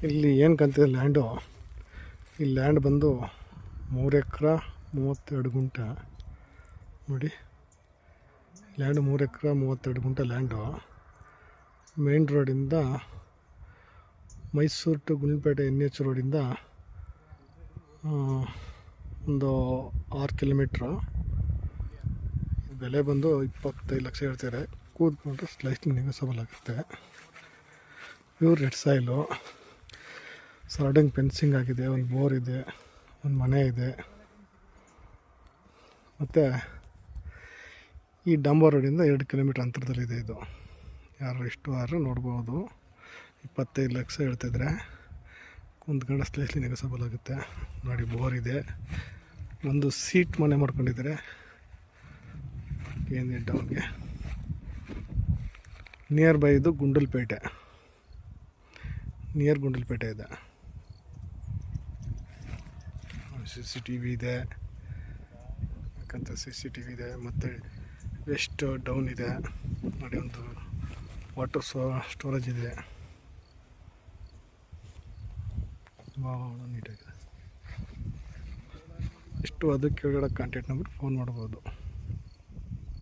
ಇಲ್ಲಿ ಏನು ಕಂತಿದೆ ಲ್ಯಾಂಡು, ಈ ಲ್ಯಾಂಡ್ ಬಂದು 3 ಎಕರೆ 32 ಗುಂಟೆ ನೋಡಿ. ಲ್ಯಾಂಡ್ 3 ಎಕರೆ 32 ಗುಂಟೆ ಲ್ಯಾಂಡು. ಮೇನ್ ರೋಡಿಂದ ಮೈಸೂರು ಟು ಗುಂಡ್ಲುಪೇಟೆ NH ರೋಡಿಂದ ಒಂದು 6 ಕಿಲೋಮೀಟ್ರು. ಬೆಲೆ ಬಂದು 25 ಲಕ್ಷ ಹೇಳ್ತಾರೆ. ಕೂತ್ಕೊಂಡ್ರೆ ಸ್ಲೈಸ್ಲಿ ನೆಗೋಸಬಲ್ ಆಗುತ್ತೆ. Pure red soil, surrounding fencing ಆಗಿದೆ, ಒಂದು ಬೋರ್ ಇದೆ, ಒಂದು ಮನೆ ಇದೆ. ಮತ್ತು ಈ ಡಾಂಬರ್ ರೋಡಿಂದ 2 ಕಿಲೋಮೀಟ್ರ್ ಅಂತರದಲ್ಲಿದೆ ಇದು. ಯಾರು ಇಷ್ಟು ಆದ್ರೂ ನೋಡ್ಬೋದು. 25 ಲಕ್ಷ ಹೇಳ್ತಿದ್ರೆ ಕುಂತ್ಕೊಂಡು ಸ್ಲೈಸ್ಲಿ ನೆಗೋಸಬಲ್ ಆಗುತ್ತೆ. ನೋಡಿ, ಬೋರ್ ಇದೆ, ಒಂದು ಸೀಟ್ ಮನೆ ಮಾಡ್ಕೊಂಡಿದ್ದಾರೆ. ಏನಿದೆ ಡೌನ್ಗೆ ನಿಯರ್ ಬೈ ಇದು ಗುಂಡ್ಲುಪೇಟೆ, ನಿಯರ್ ಗುಂಡ್ಲುಪೇಟೆ ಇದೆ. CCTV ಇದೆ, ಯಾಕಂತ CCTV ಇದೆ. ಮತ್ತು ವೆಸ್ಟ್ ಡೌನ್ ಇದೆ ನೋಡಿ, ಒಂದು ವಾಟರ್ ಸ್ಟೋರೇಜ್ ಇದೆ. ಭಾಳ ನೀಟಾಗಿದೆ. ಇಷ್ಟು ಅದಕ್ಕೆ ಕೆಳಗಡೆ ಕಾಂಟ್ಯಾಕ್ಟ್ ನಂಬರ್ ಫೋನ್ ಮಾಡ್ಬೋದು.